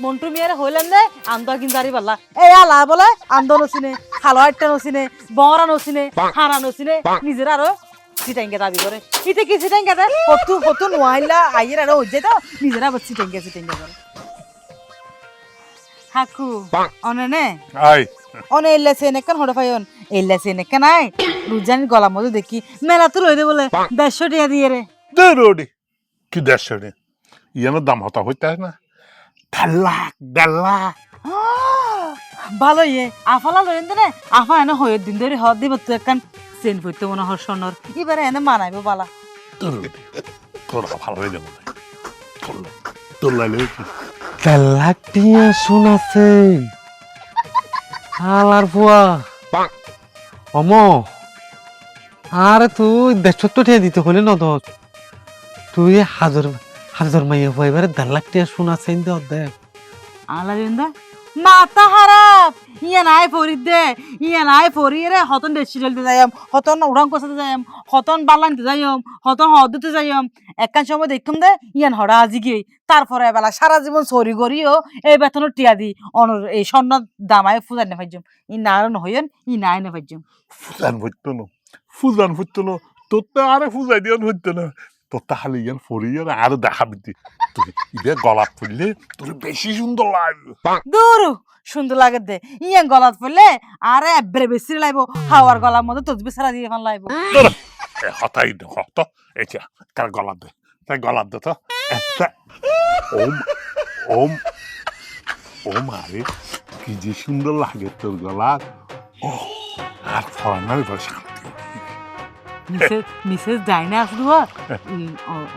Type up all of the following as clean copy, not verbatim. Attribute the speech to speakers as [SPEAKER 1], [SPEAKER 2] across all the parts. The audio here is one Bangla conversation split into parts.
[SPEAKER 1] মন্টু মিয়ারে হইলেন দে আন্দা কিনজারি পাল্লা এই আলা বলে আন্দো নছিনে খালো আটটা নছিনে বড়া নছিনে হারা নছিনে নিজের আরো সিটাঙ্গে দাবি করে ইতে কি সিটাঙ্গে দে কত নোয়াইলা আইয়ের আর হইছে তো নিজের আবার সিটাঙ্গে করে হাকু অনেনে
[SPEAKER 2] আই
[SPEAKER 1] অনে এল্লাছে নেকান হড়া ফাইন এল্লাছে নেকান আই রুজানির গলা মধ্যে দেখি মেলা তো লইদে বলে 150 টাকা দিয়ে রে
[SPEAKER 2] দেড়ি কি 150 রে ইয়ানোর দাম হতা হইতে না 1.5 লাখ
[SPEAKER 1] ভালো ইয়ে আফালা লইন দে আফা এনে হয়ে দিন ধরে হদ দিব তো একখান সেন ফইতে মনে হর সনর এবারে এনে মানাইবো বালা
[SPEAKER 2] তোরা ভালো হয়ে যাবো তোর লাইলে
[SPEAKER 3] 1.5 লাখ টিয়া শোনাছে হালার ফুয়া অম আরে তুই 150 টাকা দিতে হলে না তো তুই হাজার মাইয়া ফুয়া এবারে 1.5 লাখ টাকা শোনাছে দেখ
[SPEAKER 1] আলা দিন্দা মাথা খারাপ ইয়া নাই ফরিদ দে ইয়া নাই ফরি রে হতন দেশি চলতে যাইম হতন উড়াং কষাতে যাইম হতন বালানতে যাইম হতন হদতে যাইম একখান সময় দেখুম দে ইয়ান হড়া আজি গিয়ে তারপরে বেলা সারা জীবন সরি করিও এই বেতনের টিয়া দি অনর এই স্বর্ণ দামায় ফুজান নে ভাইজম ই না হইন ই নাই নে ভাইজম
[SPEAKER 2] ফুজান ফুটতো না তোর তো আরে ফুজাই দিয়ান হইতো না তোর তো খালি ইয়ান ফরি আর আরো দেখাবি তুই ইবে গলাপ ফুললে তোর বেশি সুন্দর লাগবে
[SPEAKER 1] দূর সুন্দর লাগে দে ইয়া গলাত পড়লে আরে এবারে বেশি লাইব হাওয়ার গলার মধ্যে তসবি সারা দিয়ে ফান লাইব
[SPEAKER 2] হতাই হত এটা তার গলাপ দে তার গলাপ দে তো একটা ওম ওম ওম আরে কি যে সুন্দর লাগে তোর গলা ও আর ফরানার এবার শান্তি
[SPEAKER 1] মিসেস ডাইনা আসলো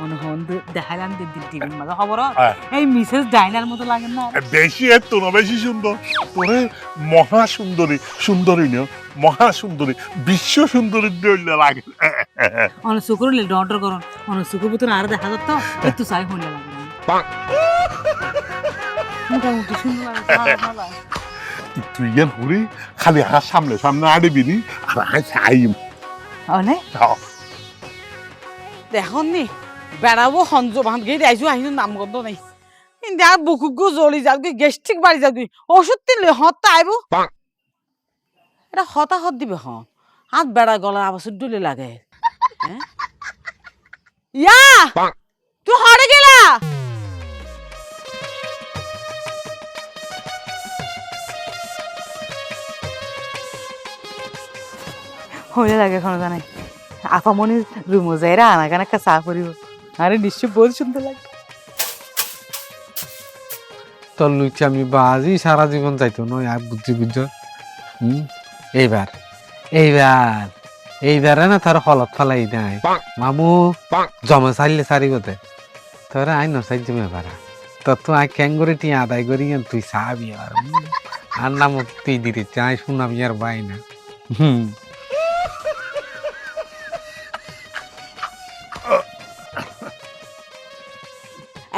[SPEAKER 1] অনহন দেখাইলাম টিভির মাঝে খবর এই মিসেস ডাইনার মতো লাগে না
[SPEAKER 2] বেশি এত না বেশি সুন্দর তোরে মহা সুন্দরী না মহা সুন্দরী বিশ্ব সুন্দরী লাগে
[SPEAKER 1] অনেক শুকুর ডর করুন অনেক শুকুর ভিতরে আর দেখা যাত একটু চাই হইলে লাগে মোটামুটি সুন্দর লাগে
[SPEAKER 2] তুই ইয়ান হরি খালি হাত সামনে আড়িবি নি আর হাই চাইম
[SPEAKER 1] অনে দেখুন নি বেড়াবো সঞ্জ ভাত গিয়ে আইসু আহিনো নাম গন্ধ নাই কিন্তু আর বুকুকু জ্বলি যাক গেস্ট্রিক বাড়ি যাক ওষুধ তিনলে হত আইব এটা হতাহত দিবে হাত বেড়া গলা আবার ডুলে লাগে ইয়া তুই হরে গেলা হয়ে লাগে এখন জানাই আপামনি রুমো যাইরা আনাগান একটা চা করিব আরে নিশ্চয় বহুত সুন্দর লাগে
[SPEAKER 3] তোর লুচি আমি বাজি সারা জীবন যাইতো নয় আর বুঝছি বুঝছ এইবারে না তার হলত ফালাই নাই মামু জমা চাইলে সারিব দে তোরা আই নসাই জমে পারা তোর তো আই ক্যাঙ্গুরি টি আদায় করি তুই চাবি আর নাম তুই দিতে চাই শুনাবি আর বাই না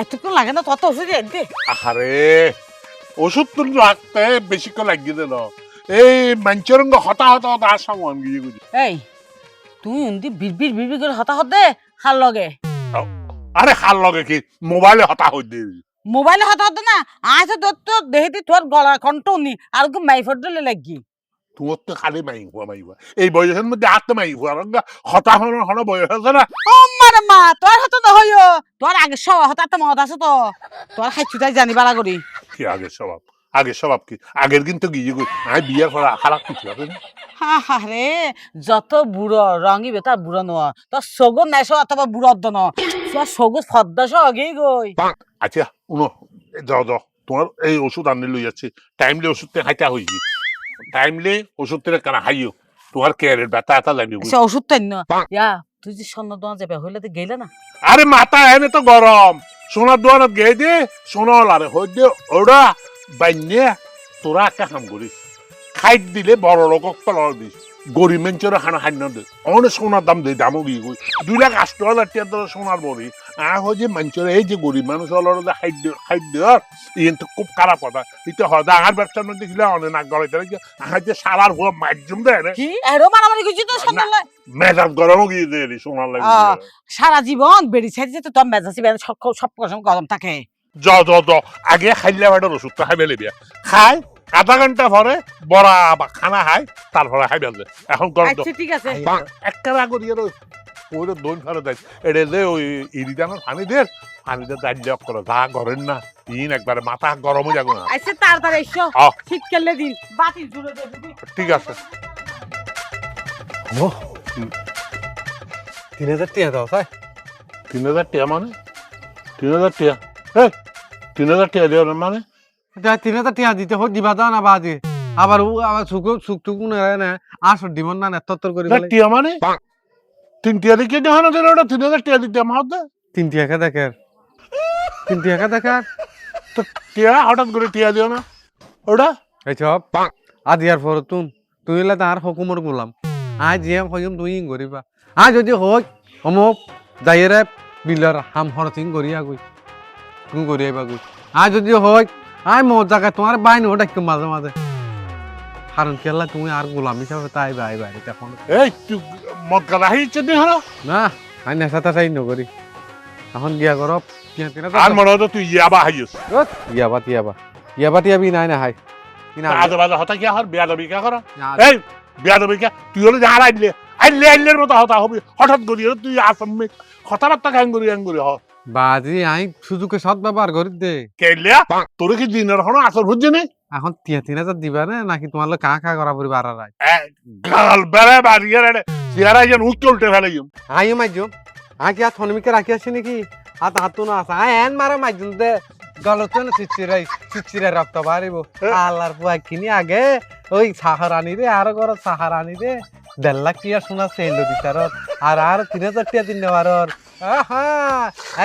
[SPEAKER 1] এতক্ষণ লাগে না তত ওষুধ দে
[SPEAKER 2] আরে ওষুধ তো লাগতে বেশিক্ষণ লাগিয়ে দিল এই মঞ্চরঙ্গ হতা আর সামান গিয়ে গুজি
[SPEAKER 1] এই তুই উন্দি বিড়বিড় করে হতাহত দে হাল লগে
[SPEAKER 2] আরে হাল লগে কি মোবাইলে হতা হই দে
[SPEAKER 1] মোবাইলে হতাহত না আজ তো দেহেতি তোর গলা কণ্ঠ নি আর কো মাইফট দলে লাগি
[SPEAKER 2] তোমার তো খালি মাইহুয়া এই বয়সের মধ্যে আর তো মাইহুয়া হতা হন বয়স আছে না
[SPEAKER 1] ও মানে মা তোর হতো না হইও তোর আগে সব হতাতে মত আছে তো তোর খাইছু তাই জানি বালা করি
[SPEAKER 2] কি আগে স্বভাব কি আগের কিন্তু গিয়ে আমি বিয়ের করা খারাপ কিছু হবে না
[SPEAKER 1] রে যত বুড়ো রঙিবে তার বুড়ো নোয়া তোর সগর নাই সব অথবা বুড়ো অর্ধ ন তোর সগর ফদ্দা সহ আগেই গই
[SPEAKER 2] আচ্ছা উনো যাও তোমার এই ওষুধ আনি লই যাচ্ছি টাইমলি ওষুধ খাইতে হইবি টাইমলি ওষুধ কেনা খাইও তোমার কেয়ারের ব্যথা জানি
[SPEAKER 1] সে ওষুধ তাই না ইয়া তুই যে স্বর্ণ দোয়া যাবে হইলে তো গেলে না
[SPEAKER 2] আরে মাথা এনে তো গরম সোনার দোয়ানত গেয়ে দে সোনাল আরে হই দে ওরা বাইনে তোরা একটা কাম করিস খাইট দিলে বড় লোক তলর দিস গরিব মেঞ্চের খানা খান্য দে অনেক সোনার দাম দে দামও গিয়ে গই 2,80,000 টাকা সোনার বড়ি হয় যে মানুষের এই যে গরিব মানুষ হলোর খাদ্য ইন তো খুব খারাপ কথা এটা হয় আগার ব্যবসার মধ্যে গেলে অনেক নাক গলাইতে লাগে আহার যে সারার হুয়া মাধ্যম দেয় না
[SPEAKER 1] কি এরো মারামারি করছি তো সোনার
[SPEAKER 2] মেজাজ গরমও গিয়ে দেয় সোনার লাগে
[SPEAKER 1] সারা জীবন বেড়ি ছাড়ি যেতে তোর মেজাজি সব গরম থাকে
[SPEAKER 2] জ আগে খাইলে ভাইটার ওষুধটা খাইবে লিবিয়া খাই আধা ঘন্টা পরে বড়া বা খানা খাই তারপরে খাইবে আছে এখন গরম তো
[SPEAKER 1] আচ্ছা ঠিক আছে
[SPEAKER 2] একটা রাগ দিয়ে ওইটা দোন ফেলে দেয় এটা যে ওই ইরিদানোর পানি দিয়ে পানিতে দাঁড়িয়ে করে যা করেন না তিন একবারে মাথা গরম হয়ে যাবো না
[SPEAKER 1] আচ্ছা তাড়াতাড়ি এসো
[SPEAKER 2] আহ।
[SPEAKER 1] শীতকালে দিন বাতিল জুড়ে দেবে
[SPEAKER 2] ঠিক আছে
[SPEAKER 3] আমো 3000 টাকা দাও তাই
[SPEAKER 2] 3000 টাকা মানে 3000 টাকা হ্যাঁ 3000 টাকা দেওয়ার মানে
[SPEAKER 3] যা 3000 টাকা দিতে হোক দিবা দাও না বাজে আবার ও আবার সুখ টুক না আসর দিবন না তত্তর করে বলে
[SPEAKER 2] টিয়া মানে 3 টাকা দিয়ে দেওয়া না দিলে ওটা 3000 টাকা দিতে আমার হাতে
[SPEAKER 3] 3 টাকা দেখার 3 টাকা দেখার
[SPEAKER 2] তো টিয়া হঠাৎ করে টিয়া দিও না ওটা
[SPEAKER 3] এই সব আদিয়ার পর তুই এলে তার হুকুমর গোলাম আজ যে হইম তুই করিবা আজ যদি হয় অমুক যাইরে বিলর হাম হরতিং করিয়া গই তুমি করিয়াবা গই আজ যদি হয় আই মোর জায়গায় তোমার বাইন ওটা একটু মাঝে মাঝে কারণ কেলা তুমি আর গোলাম হিসাবে তাই বাই বাই তখন
[SPEAKER 2] এই তুই মদ গালা হইছে নি হলো
[SPEAKER 3] না আই নেশা তাই নকরি এখন গিয়া করো
[SPEAKER 2] আর মনে হতো তুই ইয়াবা হাইস
[SPEAKER 3] ইয়াবা টিয়াবি নাই না হাই
[SPEAKER 2] আজে বাজে হতা কি আর বিয়া দবি কা করা এই বিয়া দবি কা তুই হলো যাহার আইলের মতো হতা হবি হঠাৎ করি তুই আসামে কথাবার্তা গান করি হ
[SPEAKER 3] বাজি আই সুযোগে সৎ ব্যবহার করি দে
[SPEAKER 2] কেলিয়া তোর কি দিনের হনো আসর বুঝছি নি
[SPEAKER 3] এখন 3,000 দিবা না নাকি তোমার লোক কা করা পড়ি বাড়া রাই
[SPEAKER 2] গাল বেড়ে বাড়িয়ে রে চেহারা যেন উল্টে ফেলে
[SPEAKER 3] আইও মাইজো আই কি আর থনমিকে রাখি আসি নাকি হাত হাতু না আসা আই এন মারা মাইজুন দে গলত না চিচিরাই রক্ত বাড়িব আল্লাহর পুয়া কিনি আগে ওই সাহারানি রে আর গর সাহারানি রে 1.5 লাখ টিয়া শোনা সেল দিতার আর 3,000 টিয়া দিন নেওয়ার আহা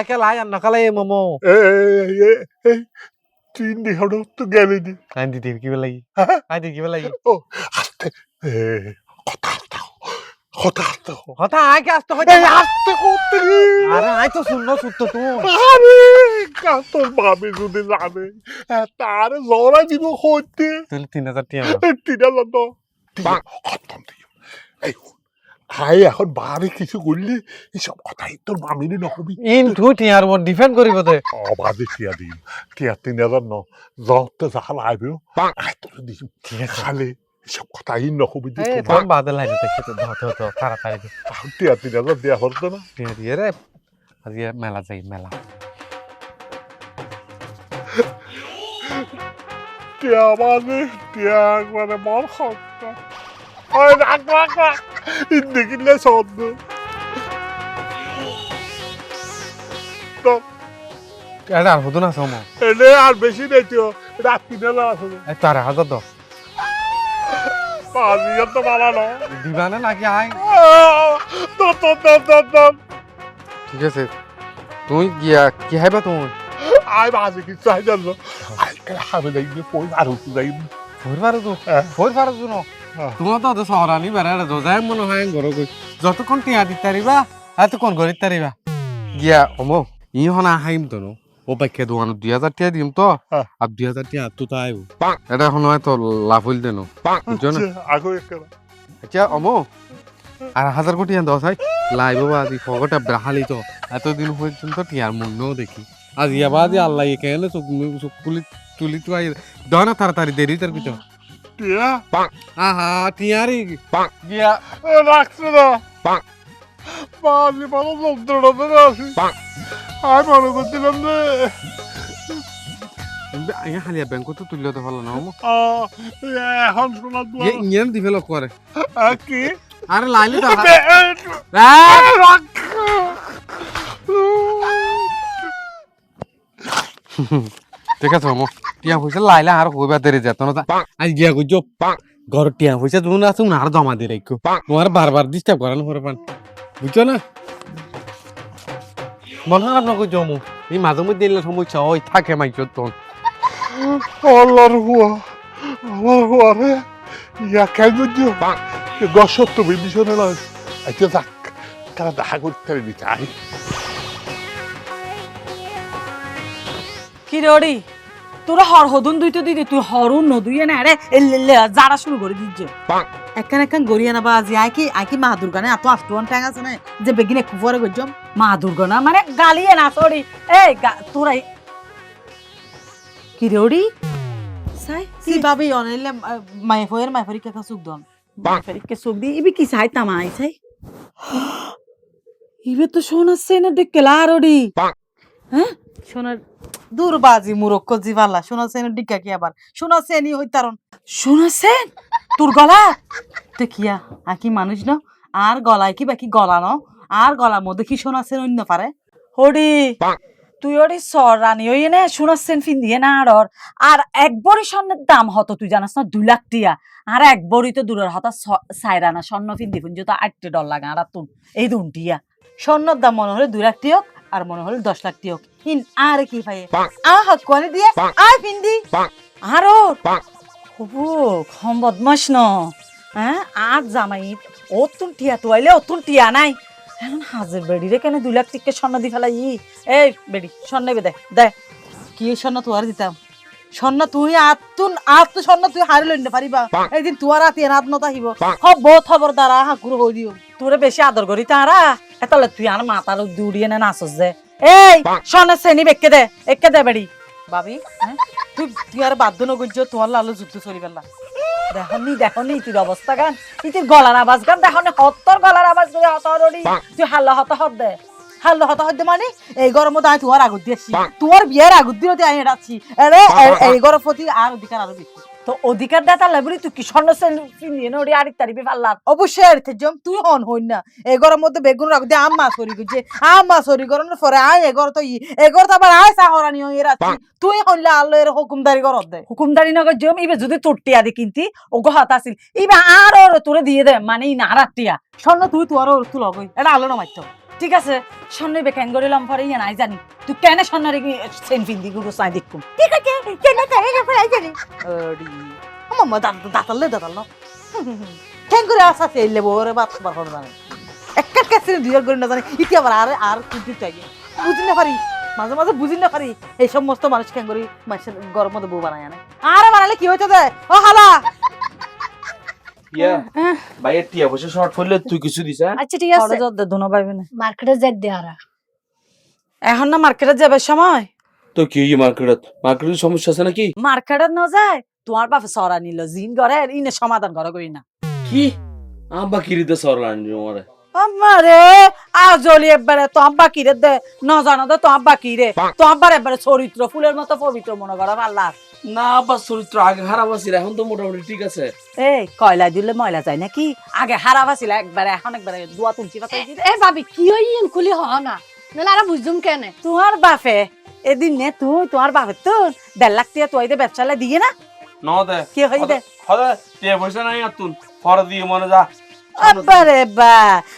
[SPEAKER 3] একে লাই আর নকালে মোমো
[SPEAKER 2] তুই নিহড় তো গেলি নি
[SPEAKER 3] আই দিতে কি লাগি আই দিতে কি লাগি
[SPEAKER 2] ও আস্তে কথা
[SPEAKER 3] হতা আই কে আসতে হয়
[SPEAKER 2] আস্তে করতে
[SPEAKER 3] আরে আই তো শুনলো সুত্ত তো
[SPEAKER 2] আরে তোর ভাবি যদি জানে তার লড়াই দিব হইতে
[SPEAKER 3] তুই 3,000 টিয়া
[SPEAKER 2] তিনা লতো খতম দিও এই হাই এখন বাড়ি কিছু করলে এসব কথাই তোর মামিনি নহবি
[SPEAKER 3] ইন তুই টিয়ার উপর ডিফেন্ড করিব দে
[SPEAKER 2] অবাধে টিয়া দিম টিয়া 3,000 ন যত জাহাল আইবে আই তোর দিম খালি এসব কথাই নহবি
[SPEAKER 3] এ তোর বাদে লাইনে দেখে তো ধত তাড়াতাড়ি
[SPEAKER 2] টিয়া 3,000 দেয়া হতো না
[SPEAKER 3] টিয়া দিয়ে রে আজকে মেলা যাই মেলা
[SPEAKER 2] টিয়া মানে টিয়া মানে মন হতো ওই রাখ দেখিলে সদ্য
[SPEAKER 3] এটা আর হতো না সময়
[SPEAKER 2] এনে আর বেশি নেই তো রাত্রি নেলা আসলে
[SPEAKER 3] 4,000 দাও
[SPEAKER 2] 5,000 তো বাড়ানো
[SPEAKER 3] দিবা না নাকি আই
[SPEAKER 2] তো
[SPEAKER 3] ঠিক আছে তুই গিয়া কি হাইবা তুমি
[SPEAKER 2] আই বাজে কি চাই জানো আই কাল হাবে লাগবে পয় আর হতে যাই
[SPEAKER 3] ফোর পারো শুনো তোমার তো শহরানি বেড়াড়ে যাই মনে হয় ঘর গই যতক্ষণ টিয়া দিতে পারিবা এতক্ষণ গরিব তারিবা গিয়া অমো ই হনা হাইম তো ও পাখে দোকান 2,000 টিয়া দিম তো আর 2,000 টিয়া তো তাই এটা এখন হয়তো লাভ হইল দেন বুঝছো না
[SPEAKER 2] আগো একটা
[SPEAKER 3] আচ্ছা অমো আর 1,000 কোটি দশ হয় লাইব আজি ফগটা ব্রাহালি তো এতদিন পর্যন্ত টিয়ার মূল্যও দেখি আজ ইয়াবাদি আল্লাহ কেন চোখ তুলি তো আই দনা তাড়াতাড়ি দেরি তার পিছন
[SPEAKER 2] টিয়া
[SPEAKER 3] আহা টিয়ারি গিয়া
[SPEAKER 2] রাখছে না বাজি ভালো যন্ত্রণা আছে আর মনে করছিলাম যে
[SPEAKER 3] হালিয়া ব্যাংক তো তুললে তো ভালো না
[SPEAKER 2] এখন শোনা
[SPEAKER 3] ইয়েন ডিভেলপ করে
[SPEAKER 2] কি
[SPEAKER 3] আরে লাইলে তো ঠিক আছে মো টিয়া পয়সা লাইলে আর কইবা দেরি যেত না আজ গিয়া কইছো ঘর টিয়া পয়সা তুমি না তুমি আর জমা দিয়ে রাখো তোমার বারবার ডিস্টার্ব করানো করে পান বুঝছো না মনে হয় আপনার কইছো মো এই মাঝে মধ্যে দিলে সমস্যা ওই থাকে মাইছো তোর
[SPEAKER 2] আল্লাহর হুয়া আমার হুয়া রে ইয়া কেন বুঝছো গসত তো বিভীষণে নয় আচ্ছা যাক তারা দেখা করতে পারিনি চাই
[SPEAKER 1] কি রে ওরি তোরা হদুন দুইতো দিদি তুই হরুন নদুইয়ে না রে যারা শুরু করে দিচ্ছ একখান গড়িয়ে না বাজি আইকি মা দুর্গানে এত আফটার ট্যাং আছে না যে বেগিনে কুফরে গজম মা দুর্গা না মানে গালিয়ে না সরি এই তোরাই কি রে ওডি সাই সি ভাবি অনেলে মাই ফরি কা সুক দন ফরি কে সুক দি ইবি কি সাই তামাই সাই ইবে তো শোনাচ্ছে না দেখে লার ওডি হ্যাঁ শোনার দুর্বাজি মুরক্ক জিবালা শোনাচ্ছে না ডিকা কি আবার শোনাচ্ছে নি হইতারন শোনাচ্ছে তোর গলা দেখিয়া আকি মানুষ না আর গলায় কি বাকি গলা ন আর গলার মধ্যে কি শোনাচ্ছে অন্য পারে ওডি তুই ওডি সর রানি ওই নে শোনাচ্ছেন ফিন দিয়ে না আর এক বড়ি স্বর্ণের দাম হতো তুই জানাস না 2 লাখ টিয়া আর এক বড়ি তো দূরের হতা সাইরানা স্বর্ণ ফিন দিফুন যে তো $8 লাগা আর তুন এই দুন টিয়া স্বর্ণের দাম মনে হলে 2 লাখ টিয়ক আর মনে হলে 10 লাখ টিয়ক হিন আর কি পাই হাত কোয়ানি দিয়ে আয় ফিন্দি আরো হবু খম বদমাস ন হ্যাঁ আর জামাই ও তুন টিয়া তো আইলে ও তুন টিয়া নাই এখন হাজার বেড়ি রে কেন 2 লাখ টিকে স্বর্ণ দি ফেলাই এই বেড়ি স্বর্ণ দে দে কি স্বর্ণ তোয়ার দিতাম স্বর্ণ তুই আত স্বর্ণ তুই হারি লইতে পারিবা একদিন তোয়ার রাতে রাত নতা আহিব হব খবরদার হাকুর হই দিও তোরে বেশি আদর করি তারা এতলে তুই আর মাথার দুড়িয়ে না নাচস যে এই স্বর্ণের শ্রেণী একে দে বেড়ি ভাবি তুই আর বাধ্য নগর্য তোমার লালো যুদ্ধ চলি পেলা দেখনি তোর অবস্থা গান ইতির গলার আওয়াজ গান দেখনি হতর গলার আওয়াজ করে হতরি তুই হাল্লা হত দে মানে এই গরমত আমি তোমার আগুত দিয়েছি তোমার বিয়ের আগুত দিতে আমি এড়াচ্ছি এই গরম প্রতি আর অধিকার আরো বেশি তো অধিকার দাতা লাইব্রেরি তুই কি স্বর্ণ ফিরিয়ে নড়ি আড়ি তারিবে পারলাম অবশ্যই আড়িতে জম তুই হন হই না এই গরম মধ্যে বেগুন রাখ দিয়ে আম্মা সরি গুজে আম্মা সরি গরমের পরে আয় এগর তো এগর তো আবার আয় সাহরানি হয়ে রাখছি তুই হইলে আল্লাহ এর হুকুমদারি কর দে হুকুমদারি নগর জম ইবে যদি তোরটি আদি কিনতি ও গহাত আসিল ইবে আর তোরে দিয়ে দে মানে না রাতিয়া স্বর্ণ তুই তোর তুই লগই এটা আলো না মারতো ঠিক আছে স্বর্ণ বেকেন গরিলাম পরে ইয়ে নাই জানি তুই কেন স্বর্ণের সেন ফিন্দি গুরু সাই দেখুম ঠিক আছে কেন তাই ফেলাই জানি আরে মাম্মা দাতালে কেন করে আসা ফেললে বরে বাপ বার করে জানে একটা কাছে দুইয়ের গরি না জানি ইতি আবার আর কুটি চাই বুঝি না পারি মাঝে মাঝে বুঝি না পারি এই সমস্ত মানুষ কেন করি মানুষের গরম মধ্যে বউ বানায় না আরে বানালে কি হইতে দেয় ও হালা
[SPEAKER 4] ইয়া ভাইয়ের টিয়া বসে শর্ট করলে তুই কিছু দিছ
[SPEAKER 1] আচ্ছা ঠিক আছে জদ দে দুনো পাইবে না
[SPEAKER 5] মার্কেটে যাই দে আরা
[SPEAKER 1] এখন না মার্কেটে যাবে সময়
[SPEAKER 4] তো কি মার্কেটের সমস্যা আছে নাকি
[SPEAKER 1] মার্কেটে না যায় তোমার বাপে সরা নিল জিন করে ইনে সমাধান করে করি না
[SPEAKER 4] কি আব্বা কিরিতে সরলান তোমারে
[SPEAKER 1] আমারে আজলি একবারে তো আব্বা কিরে দে না জানো দে তো আব্বা কিরে তো আব্বার একবারে চরিত্র ফুলের মতো পবিত্র মনে করা আল্লাহ
[SPEAKER 4] না আব্বা চরিত্র আগে খারাপ আছিল এখন তো মোটামুটি ঠিক আছে
[SPEAKER 1] এই কয়লা দিলে ময়লা যায় নাকি আগে হারাপ আছিল একবারে এখন একবারে দুয়া তুলছি পাতাই দিলে
[SPEAKER 5] এ ভাবি কি হইন খুলি হ না নালে আরা বুঝুম কেন
[SPEAKER 1] তোমার বাপে এদিন নে তুই তোমার বাপে তো 1.5 লাখ টাকা তুই দে ব্যবসালে দিয়ে না
[SPEAKER 4] ন দে
[SPEAKER 1] কি হইবে
[SPEAKER 4] হদে টিয়া বসে নাই আর তুই পরে দিয়ে মনে যা
[SPEAKER 1] আরে বা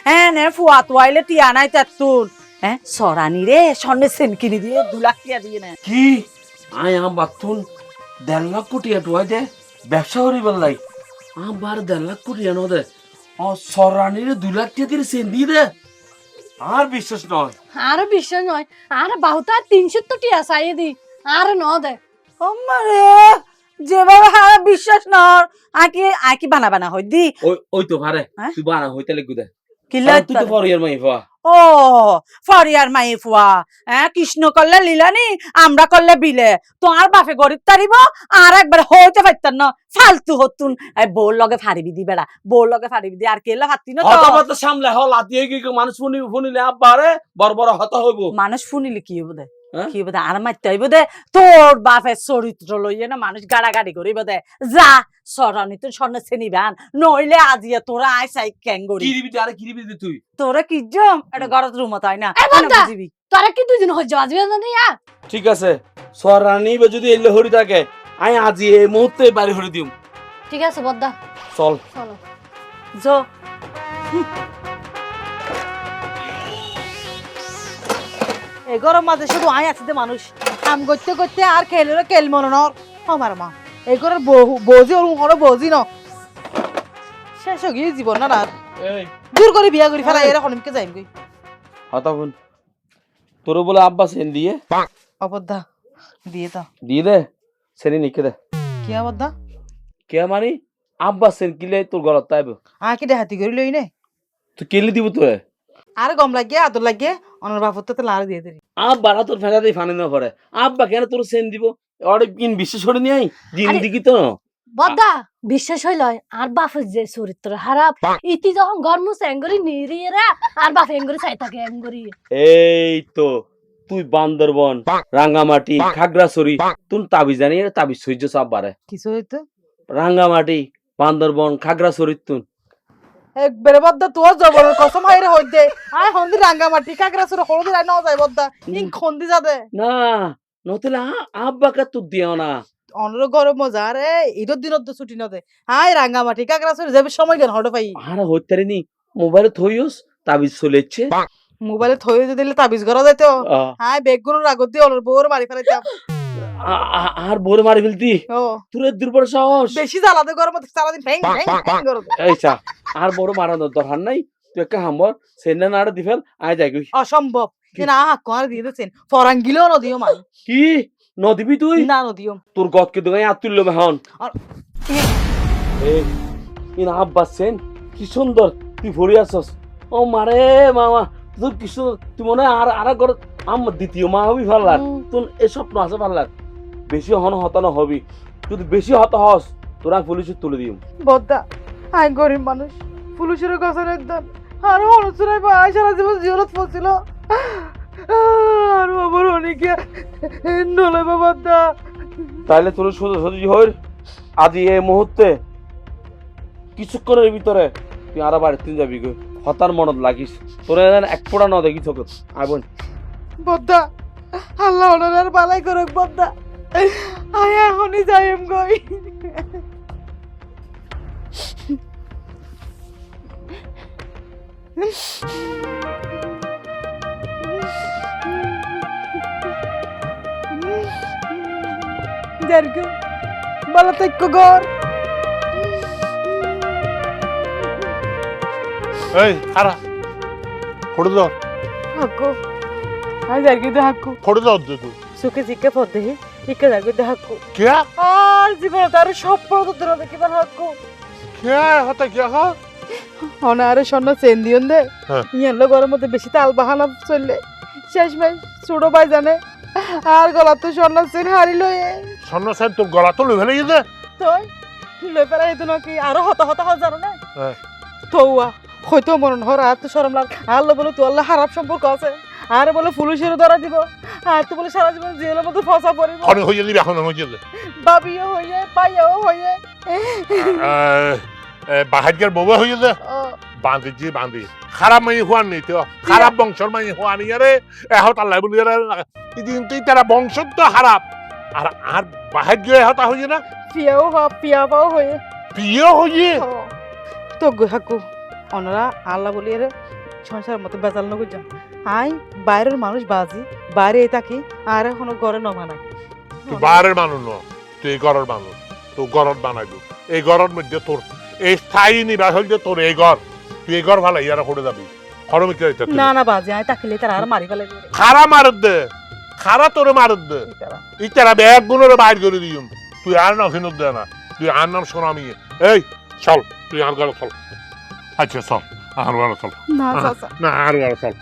[SPEAKER 1] হ্যাঁ নে ফুয়া তোয়াইলে টিয়া নাই তাতুন হ্যাঁ সরানি রে স্বর্ণের সেন কিনে দিয়ে 2 লাখ টাকা দিয়ে না
[SPEAKER 4] কি আয় আব্বা তুই 1.5 লাখ কোটি টুয়াই দে ব্যবসা করিবার লাই আবার 1.5 লাখ কোটি ন দে ও সরানিরে 2 লাখ টাকা দিয়ে সেন দিয়ে দে আর বিশ্বাস নয়
[SPEAKER 5] আর বিশ্বাস নয় আর বাহুতা 300 টিয়া চাই দি আর ন দে
[SPEAKER 1] আমারে যেভাবে হারা বিশ্বাস নর আকি বানা হই দি
[SPEAKER 4] ওই তো পারে তুই বানা হইতে লাগু দে
[SPEAKER 1] কিলা
[SPEAKER 4] তুই তো ফরিয়ার মাই ফা
[SPEAKER 1] ও ফরিয়ার মাই ফুয়া কৃষ্ণ করলে লীলানি আমরা করলে বিলে তোমার বাপে গরিব তারিব আর একবার হইতে পারতাম না ফালতু হতুন বউর লগে ফাড়িবি দি বেড়া বউর লগে ফাড়িবি দি আর কেলা ফাতি না
[SPEAKER 4] তো সামলে হল আতিয়ে কি মানুষ ফুনিলে আব্বারে বড় বড় হত হইব
[SPEAKER 1] মানুষ ফুনিলে কি হইব দে কি হইব দে আর মারতে হইব দে তোর বাপের চরিত্র লইয়ে না মানুষ গাড়াগাড়ি করিব দে যা সরানি তুই স্বর্ণ শ্রেণীবান নইলে আজিয়া তোরা আই সাই ক্যাঙ্গরি
[SPEAKER 4] কিরিবি তুই
[SPEAKER 1] তোরা কি জম এটা গরত রুমত হয় না বুঝিবি
[SPEAKER 5] তোরা কি দুইজন হই যাওয়া যাবে না ইয়া
[SPEAKER 4] ঠিক আছে সরানি যদি এলে হরি থাকে আই আজি এই মুহূর্তে বাড়ি হরি দিম
[SPEAKER 5] ঠিক আছে বদ্দা
[SPEAKER 4] চল
[SPEAKER 5] চলো
[SPEAKER 1] যো এই গরম মাঝে শুধু আই আছে মানুষ কাম করতে করতে আর খেলে কেল মনে নর আমার মা এই করে বজি ওর বজি ন শেষ গিয়ে জীবন না রাত
[SPEAKER 4] এই
[SPEAKER 1] দূর করে বিয়া করি ফেলা এরা কনিমকে যাইম কই
[SPEAKER 4] হতাবন তোর বলে আব্বা সেন দিয়ে
[SPEAKER 1] অবদ্ধা দিয়ে দাও
[SPEAKER 4] দিয়ে দে সেনি নিকে দে
[SPEAKER 1] কি অবদ্ধা
[SPEAKER 4] কে মানি আব্বা সেন কিলে তোর গলত তাইব
[SPEAKER 1] আকি দেহাতি করি লই নে
[SPEAKER 4] তুই কেলি দিব তোরে
[SPEAKER 1] আর গম লাগিয়ে আদর লাগিয়ে অনার বাপর তো লাল দিয়ে দিবি
[SPEAKER 4] আব্বা তোর ফেলা দিয়ে ফানি না পড়ে আব্বা কেন তোর সেন দিব ওরে কিন বিশেষ করে নিয়ে জিন
[SPEAKER 5] আরে-
[SPEAKER 4] দিকি তো
[SPEAKER 5] বদ্দা বিশ্বাস হইল আর বাপের যে চরিত্র খারাপ ইতি যখন ঘর মুছে এঙ্গরি নিরিয়েরা আর বাপ এঙ্গরি চাই থাকে এঙ্গরি
[SPEAKER 4] এই তো তুই বান্দরবন রাঙ্গামাটি খাগড়াছড়ি তুই তাবিজ জানি তাবিজ সহ্য চাপ বাড়ে
[SPEAKER 1] কিছু হইতো
[SPEAKER 4] রাঙ্গামাটি বান্দরবন খাগড়াছড়ি তুই
[SPEAKER 1] একবারে বদ্দা তোর জবরের কসম হাইরে হইতে আয় হন্দি রাঙ্গামাটি কাকরা সুরে হলদি রাই নাও যায় বদ্দা ইন খন্দি যাবে
[SPEAKER 4] না নতুলে আব্বাকে তুই দিও না
[SPEAKER 1] অনর গরম মজা রে ঈদের দিনত তো ছুটি নদে আয় রাঙ্গামাটি কাকরা সুরে যাবে সময় কেন হড় পাই
[SPEAKER 4] আর হইতারি নি মোবাইলে থইস তাবিজ চলেছে
[SPEAKER 1] মোবাইলে থই দিলে তাবিজ করা যাইতো আয় বেগুনের আগত দিয়ে অনর বউর মারি ফেলাইতাম
[SPEAKER 4] আর বোরে মারি ফেলতি
[SPEAKER 1] ও
[SPEAKER 4] তোর দুর্বল সাহস
[SPEAKER 1] বেশি জ্বালাতে গরম সারাদিন ফ্যাং ফ্যাং ফ্যাং করে
[SPEAKER 4] এই চা আর বড় মারানোর দরকার নাই তুই একটা হাম্বর সেন্ডা নাড়া দিফেল আয় যাই গই
[SPEAKER 1] অসম্ভব না হাক কোয়ার দিয়ে দিয়েছেন ফরাঙ্গিলেও নদিও মান
[SPEAKER 4] কি নদিবি তুই
[SPEAKER 1] না নদিও
[SPEAKER 4] তোর গদকে দোগাই আর তুললো মেহন
[SPEAKER 1] আর
[SPEAKER 4] এই ইন আব্বাস সেন কি সুন্দর তুই ভরি আসস ও মারে মামা তোর কি সুন্দর তুই মনে হয় আর ঘর আমার দ্বিতীয় মা হবি ভাল লাগ তোর এই স্বপ্ন আছে ভাল লাগ বেশি হতানো হবি যদি বেশি হস তোরা পুলিশে তুলে দিও
[SPEAKER 1] বদ্দা আই গরিব মানুষ পুলিশের গছর একদম আর হলসুরাই ভাই সারা জীবন জিওলত পছিল আর বাবার অনেকে নলে বদ্দা
[SPEAKER 4] তাইলে তোর সোজাসুজি হইর আজি এই মুহূর্তে কিছুক্ষণের ভিতরে তুই আরো বাড়িতে যাবি গো হতার মনত লাগিস তোর এক পোড়া ন দেখি চোখ আইবন
[SPEAKER 1] বদ্দা আল্লাহ ওনার বালাই করুক বদ্দা আয় এখনই যাইম গই দেখো বলো তো একটু ঘর
[SPEAKER 2] এই খারা ফটো দাও
[SPEAKER 1] হাকু আই দেখি তো হাকু
[SPEAKER 2] ফটো দাও দে তুই
[SPEAKER 1] সুখে জিকে পদে ইকে দেখি তো হাকু
[SPEAKER 2] কে
[SPEAKER 1] আর জীবন তার সব পড়তো তোরা দেখিবার হাকু
[SPEAKER 2] কে হতা কে হা
[SPEAKER 1] অনারে স্বর্ণ চেন দিয়ন দে
[SPEAKER 2] হ্যাঁ।
[SPEAKER 1] ইয়ানলো গরম মধ্যে বেশি তাল বাহানা চললে শেষ মেশ ছোট ভাই জানে আর গলা তো স্বর্ণ চেন হারিল
[SPEAKER 2] স্বর্ণ সাহেব তোর গলা তো লই ফেলে গেছে
[SPEAKER 1] তুই লই পেলা হইতো নাকি আরো হত হত হত জানো না
[SPEAKER 2] হ্যাঁ।
[SPEAKER 1] তৌয়া হয়তো মরণ হর আর তো শরম লাগ আর বলে তো আল্লাহ খারাপ সম্পর্ক আছে আর বলে পুলিশের ধরা দিব আর তো বলে সারা জীবন জেলের মধ্যে ফসা পড়িব
[SPEAKER 2] খনি হয়ে যাবি এখন হয়ে যাবে
[SPEAKER 1] বাবিও হইয়ে পাইয়াও হইয়ে
[SPEAKER 2] বাহাজ্ঞার বউয়া হয়ে যাবে বাঁধিছি বাঁধি খারাপ মাই হওয়ার নেই তো খারাপ বংশর মাই হওয়া নেই আরে এহত আল্লাহ বলি কিন্তু তারা বংশ তো খারাপ আর আর বাহাজ্য এহতা হয়ে না
[SPEAKER 1] পিয়াও পিয়াবাও হয়ে
[SPEAKER 2] প্রিয় হয়ে
[SPEAKER 1] তো হাকু ওনারা আল্লাহ বলি রে সংসারের মতো বেজাল নগর যান আই বাইরের মানুষ বাজি বাইরে থাকি আর এখনো ঘরে নমা নাই
[SPEAKER 2] তুই বাইরের মানুষ ন তুই এই ঘরের মানুষ তো ঘরত বানাইবো এই ঘরের মধ্যে তোর এই স্থায়ী নিবাস হল যে তোর এই ঘর তুই এই ঘর ভালো ইয়ারা করে যাবি খরমে কি হইতে
[SPEAKER 1] না না বাজি আই তাকিলে তারা আর মারি ফেলে
[SPEAKER 2] খারা মারত দে খারা তোরে মারত দে ইতারা ব্যাগ গুলোরে বাইর করে দিম তুই আর না ফিনত দে না তুই আর নাম শোনামি এই চল তুই আর ঘরে চল আচ্ছা চল আর ঘরে চল
[SPEAKER 1] না চাচা
[SPEAKER 2] না আর ঘরে চল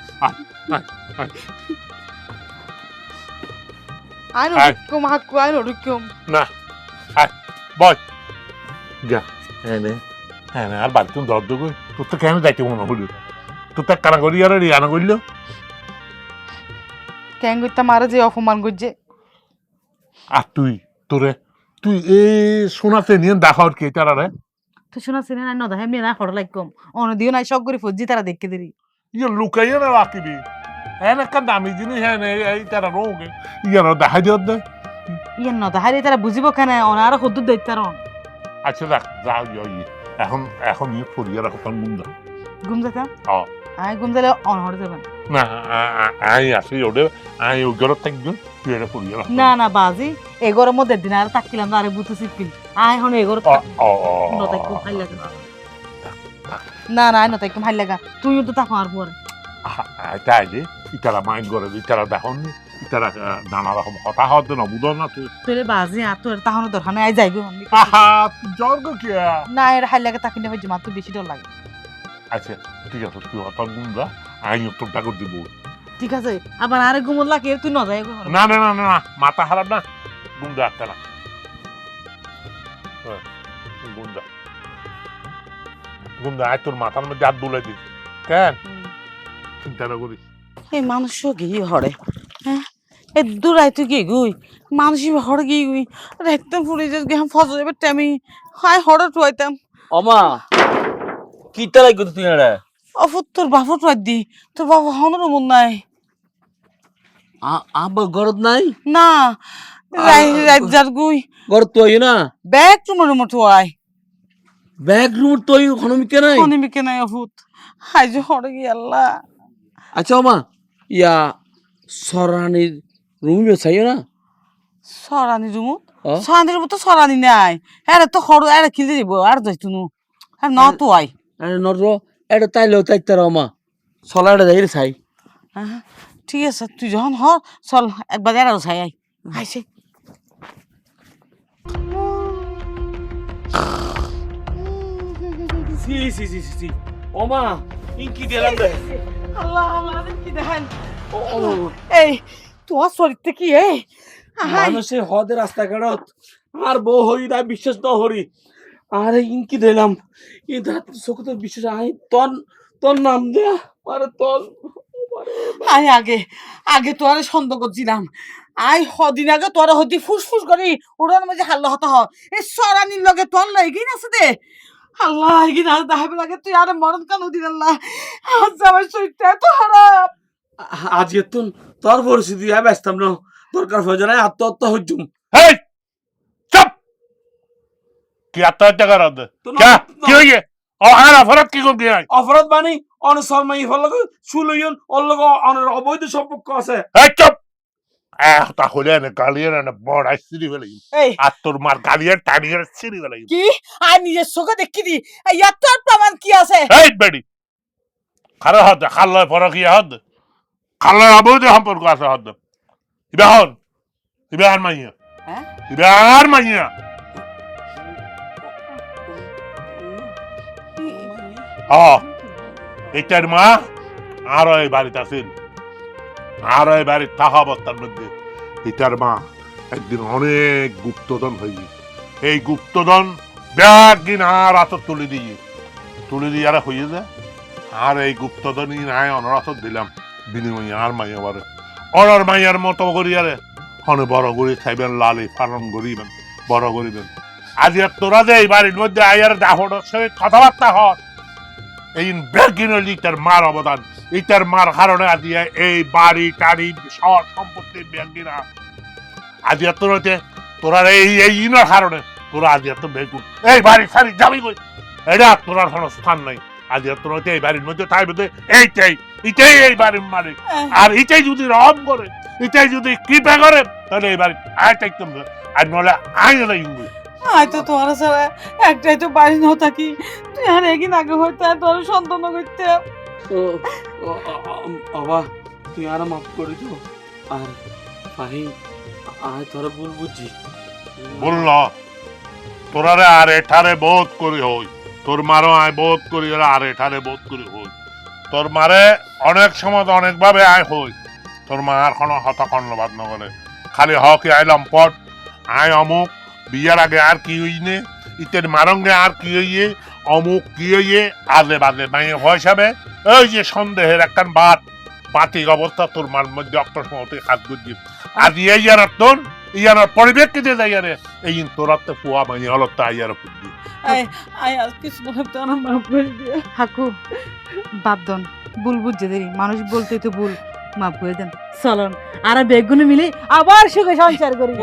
[SPEAKER 1] আই নড়ুকুম হাকু আই নড়ুকুম
[SPEAKER 2] না আয় বয় যা হ্যাঁ আর বাড়ি তুমি দর দেবো তোর তো কেন যাইতে মনে হলো তোর তো কানা করি আর রিয়ানা করলো
[SPEAKER 1] কেন করতে মারে যে অপমান করছে
[SPEAKER 2] আর তুই তোরে তুই এই শোনাতে নিয়ে দেখাওয়ার কে তারা রে
[SPEAKER 1] তুই শোনা সিনে নাই নদা হেমনি না খড় লাইকম অন দিও নাই সব করে ফজি তারা দেখকে দিলি
[SPEAKER 2] ইয়ে লুকাইয়ে না রাখিবি হ্যাঁ একটা দামি জিনিস হ্যাঁ এই তারা রোগে ইয়ানো দেখাই দিও দে
[SPEAKER 1] ইয়ান নদা হারি তারা বুঝিব কেন অন আর হদ্দুর দেখতে আর
[SPEAKER 2] আচ্ছা দেখ যাও ইয়ে এখন এখন ইয়ে ফরিয়ে রাখো তখন গুম যা
[SPEAKER 1] ঘুম যেতা
[SPEAKER 2] ও
[SPEAKER 1] আই ঘুম দিলে অন হড়ে যাবেন
[SPEAKER 2] না আই আসি ওটা আই ওই ঘরে থাকবো তুই এটা ফরিয়ে রাখ
[SPEAKER 1] না না বাজি এগোর মধ্যে দিন আর তাকিলাম আরে বুঝতে শিখবি আই হন এগোর নতা একটু ভাল লাগে না না আই নতা একটু ভাল লাগা তুইও তো তাকো আর পরে
[SPEAKER 2] তাই যে ইতারা মাইন্ড করে ইতারা দেখুন ইতারা নানা রকম কথা হতে না বুঝো না তুই
[SPEAKER 1] তোরে বাজি আর তোর তাহলে দরকার নাই আই যাইগো
[SPEAKER 2] আহা তুই জ্বর গো কে
[SPEAKER 1] না এর হাল লাগে তাকিনে ভাই মাত্র বেশি ডর লাগে
[SPEAKER 2] আচ্ছা ঠিক আছে তুই হঠাৎ গুম যা আই উত্তরটা করে দিব
[SPEAKER 1] ঠিক আছে আবার আরে ঘুমত লাগে তুই ন যাই
[SPEAKER 2] না না না না মাথা খারাপ না গুন্ডা একটা না গুন্ডা গুন্ডা আয় তোর মাথার মধ্যে হাত বুলাই দিস কেন চিন্তা না করিস
[SPEAKER 1] এই মানুষও গিয়ে হরে হ্যাঁ এই দূরাই তুই গিয়ে গুই মানুষ হরে গিয়ে গুই রাখতাম ফুড়ে যে গেম ফজর এবার টাইমে হাই হরে টুয়াইতাম
[SPEAKER 4] অমা কি তালাই করতে তুই না
[SPEAKER 1] অফুত তোর বাপু টুয়াই দি তোর বাবা হনর মন নাই
[SPEAKER 4] আবার গরদ নাই
[SPEAKER 1] না রাত যার গুই
[SPEAKER 4] গরদ তুই না
[SPEAKER 1] ব্যাগ তোমার রুমে টুয়াই
[SPEAKER 4] ব্যাগ রুম তুই হনমিকে নাই
[SPEAKER 1] অনিমিকে নাই অফুত হাই যে হরে গিয়ে আল্লাহ
[SPEAKER 4] আচ্ছা অমা ইয়া সরানির রুমে চাইও না
[SPEAKER 1] সরানি রুমত
[SPEAKER 4] ও?
[SPEAKER 1] সরানি রুমত তো সরানি নাই আরে তো হরে আরে খিলে দিব আর যাই তুনু আর ন তো আই
[SPEAKER 4] আরে নর এটা তাইলেও তাইতার অমা সলাটা যাই রে চাই
[SPEAKER 1] হ্যাঁ, ঠিক আছে তুই যখন হ চল একবার এরাও চাই আই আইসে
[SPEAKER 4] সি সি সি সি অমা ইনকি দিলাম দে
[SPEAKER 1] আল্লাহ আল্লাহ কি দেখেন এই তোমার শরীরটা কি এই
[SPEAKER 4] মানুষে হদে রাস্তাঘাটত আর বউ হই না বিশ্বাস ন হরি আরে ইনকি দিলাম এই ধাত চোখতে বিশ্বাস আই তন তোর নাম দে আরে তন
[SPEAKER 1] আই আগে আগে তোরে সন্দেহ করছিলাম আই হদিন আগে তোরে হদি ফুসফুস করি ওড়ার মাঝে হাল্লা হতা হ এই সরানির লগে তোর লাগি না আছে দে আল্লাহ এগিয়ে না দাহাবে লাগে তুই আরে মরণ কান উদিন আল্লাহ আজ আমার শরীরটা এত খারাপ
[SPEAKER 4] আজ এতুন তোর পরিস্থিতি আমি ব্যস্তাম না দরকার হয়ে যায় আত্মহত্যা হইজুম
[SPEAKER 2] হেই চুপ কি আত্মহত্যা করার দে क्या কি হইছে ও আর অপরাধ কি করবি আই
[SPEAKER 4] অপরাধ বানি অনসরমাই হল সুলইন অল্লগ অনের অবৈধ সম্পর্ক আছে
[SPEAKER 2] এই চুপ তাহলে না গালিয়ার না বড় আইসিরি বলে
[SPEAKER 1] এই
[SPEAKER 2] আর তোর মার গালিয়ার টানিয়ার সিরি বলে
[SPEAKER 1] কি আর নিজের চোখে দেখি দি ইয়ার তোর প্রমাণ কি আছে
[SPEAKER 2] এই বেডি খারা হদ খাল্লায় পর কি হদ খাল্লায় অবৈধ সম্পর্ক আছে হদ ইবাহন মাইয়া
[SPEAKER 1] হ্যাঁ
[SPEAKER 2] ইবাহন মাইয়া এটার মা আরো এই বাড়িতে আসেন আরো এই বাড়ির থাকা অবস্থার মধ্যে এটার মা একদিন অনেক গুপ্তধন হয়ে গেছে এই গুপ্তধন ব্যাগ দিন আর আতর তুলে দিয়ে আর হয়ে যায় আর এই গুপ্তধনই নাই অনরাতর দিলাম বিনিময়ে আর মাইয়া বারে অনার মাইয়ার মতো করি আরে হনে বড় করি খাইবেন লালি পালন করিবেন বড় করিবেন আজ তোরা যে এই বাড়ির মধ্যে আয়ার দাহর সহিত কথাবার্তা হন এই ব্যাগিন ইটার মার অবদান ইটার মার কারণে আজ এই বাড়ি টাড়ি সব সম্পত্তি ব্যাগিনা আজ তোরাতে তোরা এই ইনার কারণে তোরা আজ এত বেগুন এই বাড়ি সারি যাবি কই এটা তোরার কোনো স্থান নাই আজ তোরাতে এই বাড়ির মধ্যে তাই মধ্যে এটাই এই বাড়ির মালিক আর এটাই যদি রহম করে এটাই যদি কৃপা করে তাহলে এই বাড়ি আয় থাকতাম না আর নলে আয় না ইংলিশ
[SPEAKER 1] আয় তো তোমার ছাড়া একটাই তো বাড়ি ন থাকি তুই আর একদিন আগে হইতে তোর সন্তান করতে
[SPEAKER 4] বাবা তুই আর মাফ করে দিও আর ভাই আয় তোরা ভুল বুঝছি
[SPEAKER 2] বলল তোরারে আর এঠারে বোধ করি হই তোর মারও আয় বোধ করি আর এঠারে বোধ করি হই তোর মারে অনেক সময় অনেকভাবে আয় হই তোর মা আর কোনো হতা কর্ণবাদ নগরে খালি হকি আইলাম পট আয় অমুক বিয়ার আগে আর কি হইনে ইতের মারঙ্গে আর কি হইয়ে অমুক কি হইয়ে আজে বাজে মাইয়ে হিসাবে ওই যে সন্দেহের একখান বাতিক অবস্থা তোর মার মধ্যে অক্টসমতে হাত গুজি আজ এই জানার তোর ইয়ার পরিবেশ কেটে যায় রে এই তোরা তো ফুয়া মাইয়ে হলো তাই আর ফুটি
[SPEAKER 1] আয় আয় আর কিছু বলতে তো আমার মাফ করে দিয়ে হাকু বাদ দন ভুল বুঝছে দেরি মানুষ বলতে তো ভুল মাফ করে দেন চলন আর বেগুনে মিলে আবার সুখে সংসার করি